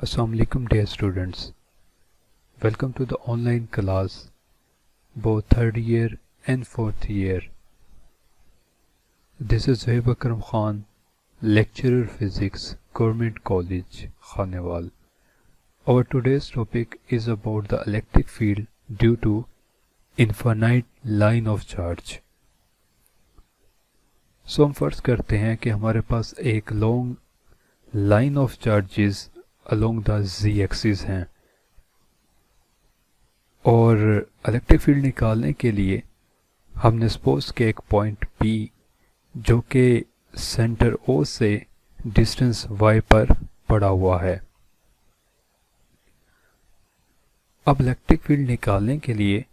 Assalamu alaikum dear students. Welcome to the online class, both third year and fourth year. This is Zohaib Akram Khan, lecturer physics, Government College, Khanewal. Our today's topic is about the electric field due to infinite line of charge. So हम फर्ज करते हैं कि हमारे पास एक long line of charges along the z axis हैं और electric field निकालने के लिए हमने सपोज के एक पॉइंट P जो कि सेंटर O से डिस्टेंस y पर पड़ा हुआ है। अब इलेक्ट्रिक फील्ड निकालने के लिए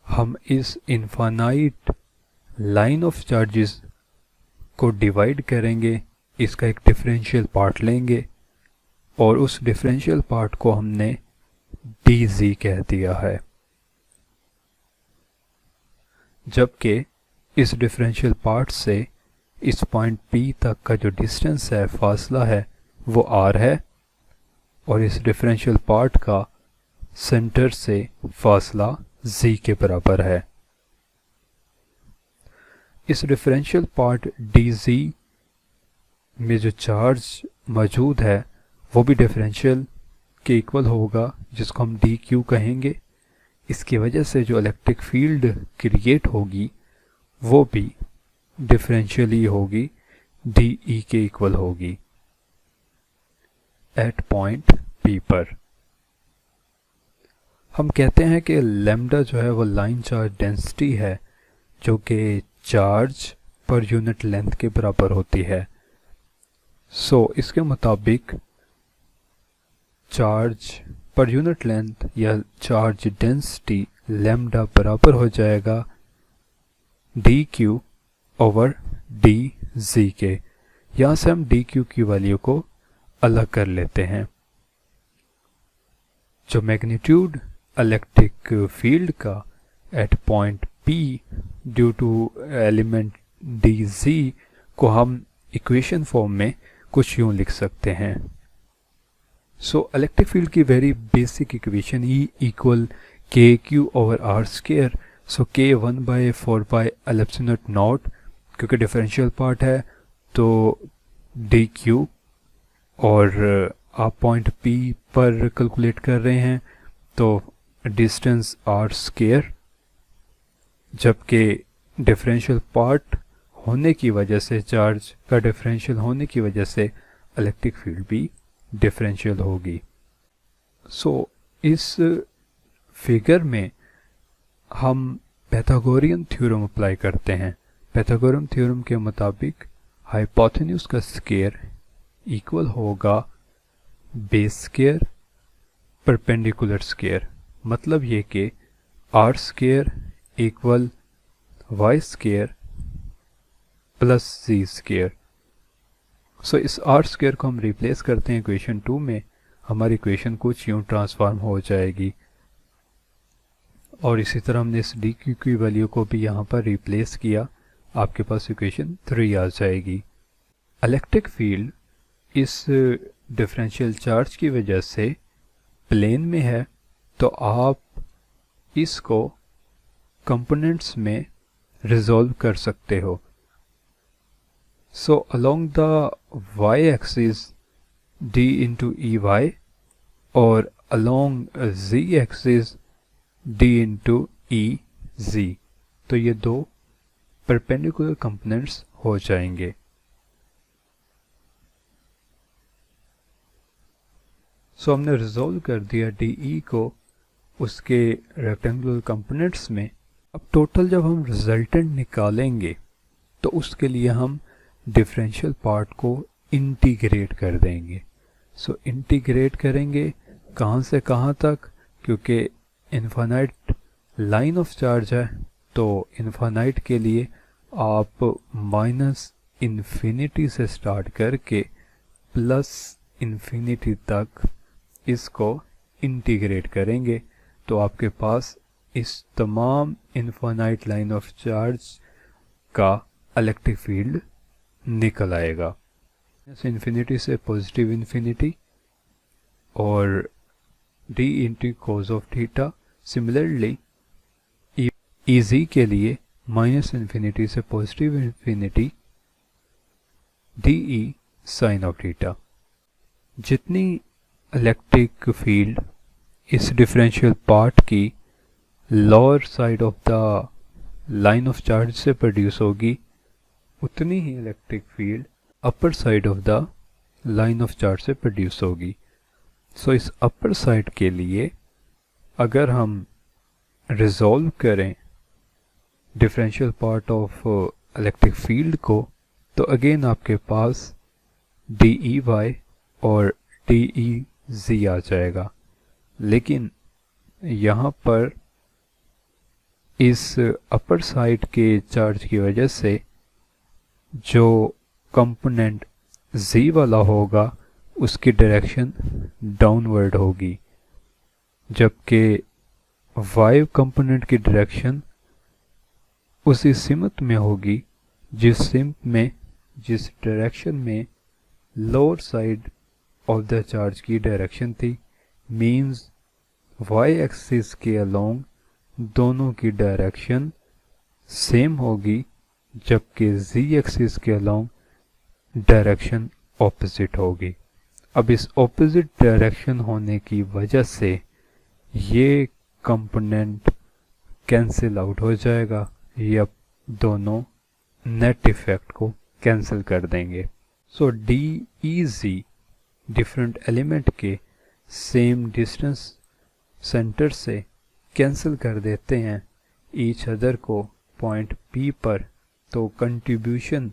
हम इस इनफाइनाइट लाइन ऑफ चार्जेस को डिवाइड करेंगे, इसका एक डिफरेंशियल पार्ट लेंगे और उस डिफरेंशियल पार्ट को हमने dz कह दिया है, जबकि इस डिफरेंशियल पार्ट से इस पॉइंट P तक का जो डिस्टेंस है, फासला है, वो r है और इस डिफरेंशियल पार्ट का सेंटर से फासला z के बराबर है। इस डिफरेंशियल पार्ट dz में जो चार्ज मौजूद है वो भी डिफरेंशियल के इक्वल होगा, जिसको हम dq कहेंगे। इसकी वजह से जो इलेक्ट्रिक फील्ड क्रिएट होगी वो भी डिफरेंशियली होगी, dE के इक्वल होगी एट पॉइंट P पर। हम कहते हैं कि लैम्डा जो है वो लाइन चार्ज डेंसिटी है जो कि चार्ज पर यूनिट लेंथ के बराबर होती है। सो इसके मुताबिक चार्ज पर यूनिट लेंथ या चार्ज डेंसिटी लैम्डा बराबर हो जाएगा dq ओवर dz के। यहाँ से हम dq की वैल्यू को अलग कर लेते हैं। जो मैग्नीट्यूड इलेक्ट्रिक फील्ड का at point P due to element dz को हम इक्वेशन फॉर्म में कुछ यूं लिख सकते हैं। सो इलेक्ट्रिक फील्ड की very basic equation E equal kq over r square. So k 1/4π0, क्योंकि डिफरेंशियल पार्ट है तो dq, और आप पॉइंट P पर कैलकुलेट कर रहे हैं तो डिस्टेंस r स्क्वायर, जबकि डिफरेंशियल पार्ट होने की वजह से, चार्ज का डिफरेंशियल होने की वजह से इलेक्ट्रिक फील्ड भी डिफरेंशियल होगी। सो इस फिगर में हम पाइथागोरियन थ्योरम अप्लाई करते हैं। पाइथागोरियन थ्योरम के मुताबिक हाइपोटेन्यूज का स्क्वायर इक्वल होगा बेस स्क्वायर परपेंडिकुलर स्क्वायर। मतलब ये कि r square equal y square plus z square. So इस r स्क्वायर को हम रिप्लेस करते हैं इक्वेशन 2 में, हमारी इक्वेशन कुछ यूं ट्रांसफॉर्म हो जाएगी। और इसी तरह हमने इस dq की वैल्यू को भी यहाँ पर रिप्लेस किया, आपके पास इक्वेशन 3 आ जाएगी। इलेक्ट्रिक फील्ड इस डिफरेंशियल चार्ज की वजह से प्लेन में है, तो आप इसको कंपोनेंट्स में रिजॉल्व कर सकते हो। So along the y axis d into EY और along z axis d into EZ, तो ये दो परपेंडिकुलर कंपोनेंट्स हो जाएंगे। सो हमने रिजॉल्व कर दिया dE को उसके रेक्टेंगुलर कंपोनेंट्स में। अब टोटल जब हम रिजल्टेंट निकालेंगे तो उसके लिए हम डिफरेंशियल पार्ट को इंटीग्रेट कर देंगे। सो इंटीग्रेट करेंगे कहाँ से कहाँ तक, क्योंकि इनफाइनाइट लाइन ऑफ चार्ज है तो इनफाइनाइट के लिए आप माइनस इन्फिनिटी से स्टार्ट करके प्लस इन्फिनिटी तक इसको इंटीग्रेट करेंगे, तो आपके पास इस तमाम इनफाइनाइट लाइन ऑफ चार्ज का इलेक्ट्रिक फील्ड निकल आएगा। इन्फिनिटी से पॉजिटिव इन्फिनिटी और d into cos of theta. Similarly E z के लिए माइनस इन्फिनिटी से positive infinity d E sine of theta. जितनी इलेक्ट्रिक फील्ड इस डिफरेंशियल पार्ट की lower side of the line of charge से produce होगी, उतनी ही electric field upper side of the line of charge से प्रोड्यूस होगी। सो इस अपर साइड के लिए अगर हम रिजॉल्व करें differential part of electric field को, तो अगेन आपके पास डी ई वाई और डी ई जी आ जाएगा। लेकिन यहाँ पर इस अपर साइड के चार्ज की वजह से जो कंपोनेंट z वाला होगा उसकी डायरेक्शन डाउनवर्ड होगी, जबकि y कंपोनेंट की डायरेक्शन उसी सिमत में होगी जिस डायरेक्शन में lower side of the charge की डायरेक्शन थी। मींस y एक्सिस के अलोंग दोनों की डायरेक्शन सेम होगी, जबकि z एक्सिस के अलोंग डायरेक्शन ऑपोजिट होगी। अब इस ऑपोजिट डायरेक्शन होने की वजह से ये कंपोनेंट कैंसिल आउट हो जाएगा, या दोनों नेट इफेक्ट को कैंसिल कर देंगे। सो डी ई जी डिफरेंट एलिमेंट के सेम डिस्टेंस सेंटर से कैंसिल कर देते हैं ईच अदर को पॉइंट पी पर। तो कंट्रीब्यूशन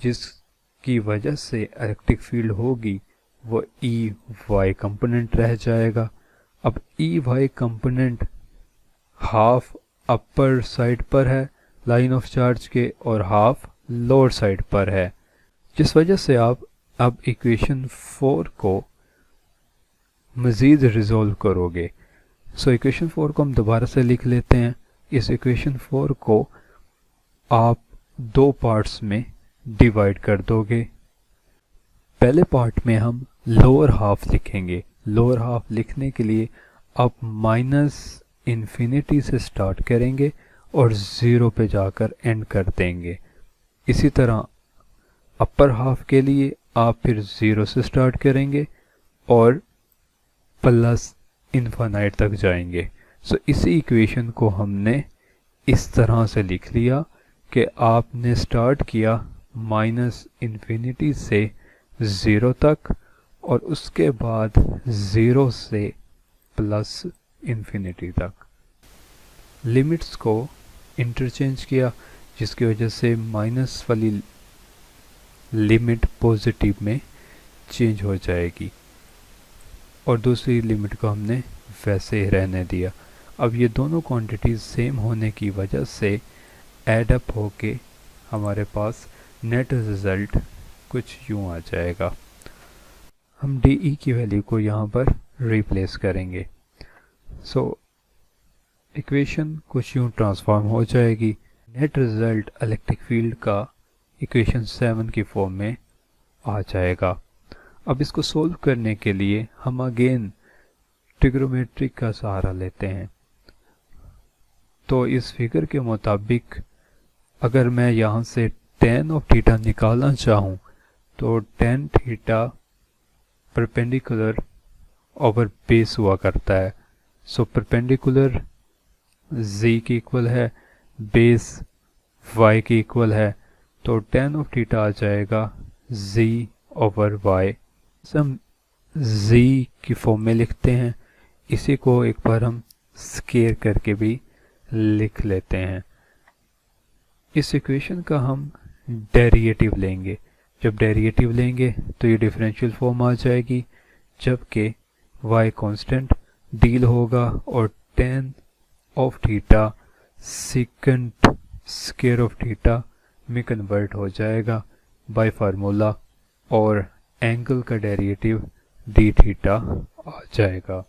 जिसकी वजह से इलेक्ट्रिक फील्ड होगी वो ई वाई कंपोनेंट रह जाएगा। अब E Y component half upper side पर है लाइन ऑफ चार्ज के और हाफ लोअर साइड पर है, जिस वजह से आप अब इक्वेशन 4 को मज़ीद रिजॉल्व करोगे। सो इक्वेशन 4 को हम दोबारा से लिख लेते हैं। इस इक्वेशन 4 को आप दो पार्ट्स में डिवाइड कर दोगे। पहले पार्ट में हम लोअर हाफ लिखेंगे। लोअर हाफ लिखने के लिए आप माइनस इन्फिनिटी से स्टार्ट करेंगे और 0 पे जाकर एंड कर देंगे। इसी तरह अपर हाफ के लिए आप फिर 0 से स्टार्ट करेंगे और प्लस इन्फिनाइट तक जाएंगे। सो इसी इक्वेशन को हमने इस तरह से लिख लिया कि आपने स्टार्ट किया माइनस इन्फिनिटी से 0 तक और उसके बाद 0 से प्लस इन्फिनिटी तक लिमिट्स को इंटरचेंज किया, जिसकी वजह से माइनस वाली लिमिट पॉजिटिव में चेंज हो जाएगी और दूसरी लिमिट को हमने वैसे ही रहने दिया। अब ये दोनों क्वांटिटीज सेम होने की वजह से ऐड अप होके हमारे पास नेट रिजल्ट कुछ यूँ आ जाएगा। हम डी ई की वैल्यू को यहाँ पर रिप्लेस करेंगे। सो इक्वेशन कुछ यूँ ट्रांसफॉर्म हो जाएगी। नेट रिजल्ट इलेक्ट्रिक फील्ड का इक्वेशन 7 की फॉर्म में आ जाएगा। अब इसको सोल्व करने के लिए हम अगेन ट्रिग्नोमेट्रिक का सहारा लेते हैं। तो इस फिगर के मुताबिक अगर मैं यहाँ से tan ऑफ थीटा निकालना चाहूँ तो tan theta perpendicular over base हुआ करता है। सो परपेंडिकुलर z की इक्वल है, बेस y की इक्वल है, तो tan ऑफ थीटा आ जाएगा z ओवर y। हम z की फॉर्म में लिखते हैं। इसी को एक बार हम स्केयर करके भी लिख लेते हैं। इस इक्वेशन का हम डेरिवेटिव लेंगे। जब डेरिवेटिव लेंगे तो ये डिफरेंशियल फॉर्म आ जाएगी, जबकि y कांस्टेंट डील होगा और tan of theta second square of theta में कन्वर्ट हो जाएगा बाय फार्मूला और एंगल का डेरिवेटिव डी थीटा आ जाएगा।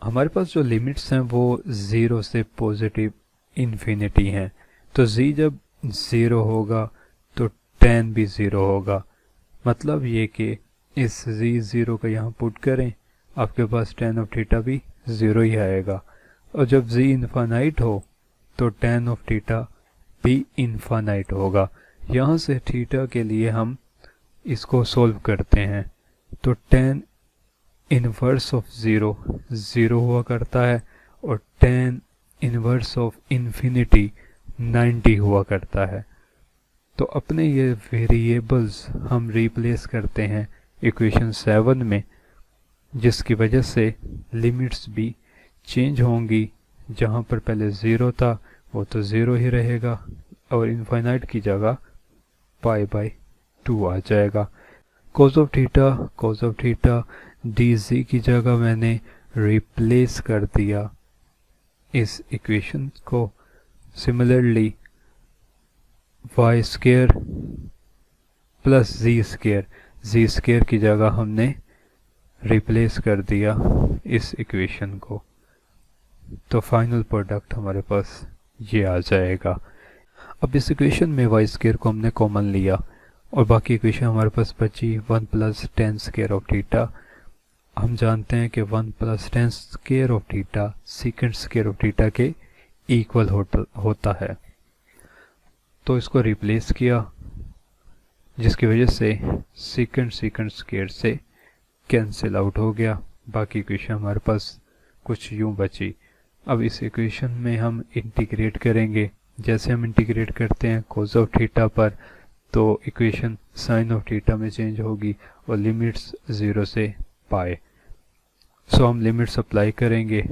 हमारे पास जो लिमिट्स हैं वो 0 से पॉजिटिव इन्फिनिटी हैं। तो z जब 0 होगा तो tan भी 0 होगा। मतलब ये कि इस z0 का यहाँ पुट करें, आपके पास tan ऑफ थीटा भी 0 ही आएगा। और जब z इन्फानाइट हो तो tan ऑफ थीटा भी इन्फानाइट होगा। यहाँ से थीटा के लिए हम इसको सोल्व करते हैं, तो tan इनवर्स ऑफ 0 0 हुआ करता है और tan इनवर्स ऑफ इन्फिनिटी 90 हुआ करता है। तो अपने ये वेरिएबल्स हम रिप्लेस करते हैं इक्वेशन 7 में, जिसकी वजह से लिमिट्स भी चेंज होंगी। जहाँ पर पहले 0 था वो तो 0 ही रहेगा और इनफाइनाइट की जगह π/2 आ जाएगा। cos ऑफ थीटा dz की जगह मैंने रिप्लेस कर दिया इस इक्वेशन को। Similarly y square plus z square की जगह हमने रिप्लेस कर दिया इस इक्वेशन को। तो फाइनल प्रोडक्ट हमारे पास ये आ जाएगा। अब इस इक्वेशन में y स्क्वायर को हमने कॉमन लिया और बाकी इक्वेशन हमारे पास बची 1 plus tan square of theta. हम जानते हैं कि 1 plus tan square of theta second square of theta के इक्वल होता है। तो इसको रिप्लेस किया, जिसकी वजह से सेकंड स्क्वायर से कैंसिल आउट हो गया। बाकी इक्वेशन हमारे पास कुछ यूं बची। अब इस इक्वेशन में हम इंटीग्रेट करेंगे। जैसे हम इंटीग्रेट करते हैं cos ऑफ थीटा पर, तो इक्वेशन sin ऑफ थीटा में चेंज होगी और लिमिट्स 0 से पाए। सो हम लिमिट्स अप्लाई करेंगे।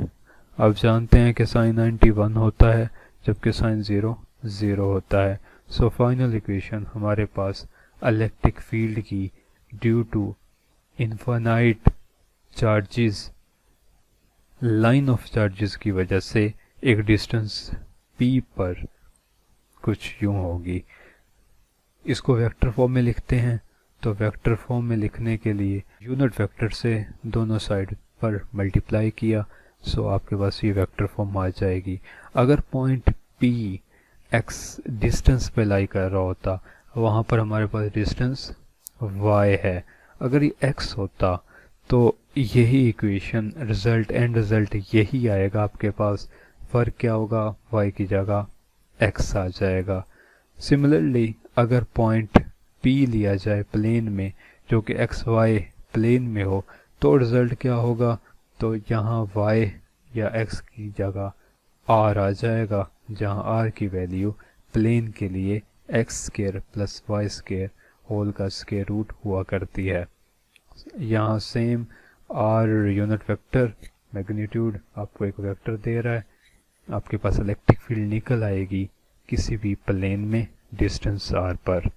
अब जानते हैं कि sin 90 1 होता है जबकि sin 0 0 होता है। सो फाइनल इक्वेशन हमारे पास इलेक्ट्रिक फील्ड की due to infinite charges, line of charges की वजह से एक डिस्टेंस p पर कुछ यूं होगी। इसको वेक्टर फॉर्म में लिखते हैं। तो वेक्टर फॉर्म में लिखने के लिए यूनिट वेक्टर से दोनों साइड पर मल्टीप्लाई किया, सो आपके पास ये वेक्टर फॉर्म आ जाएगी। अगर पॉइंट p x डिस्टेंस पे लाई कर रहा होता, वहाँ पर हमारे पास डिस्टेंस y है। अगर ये x होता तो यही इक्वेशन रिजल्ट यही आएगा आपके पास। फ़र्क क्या होगा, y की जगह x आ जाएगा। सिमिलरली अगर पॉइंट P लिया जाए प्लेन में जो कि XY प्लेन में हो, तो रिज़ल्ट क्या होगा, तो यहाँ y या x की जगह r आ जाएगा, जहाँ r की वैल्यू प्लेन के लिए x square plus y square whole का स्क्वायर रूट हुआ करती है। यहाँ same r unit vector magnitude आपको एक वेक्टर दे रहा है। आपके पास इलेक्ट्रिक फील्ड निकल आएगी किसी भी प्लेन में डिस्टेंस r पर।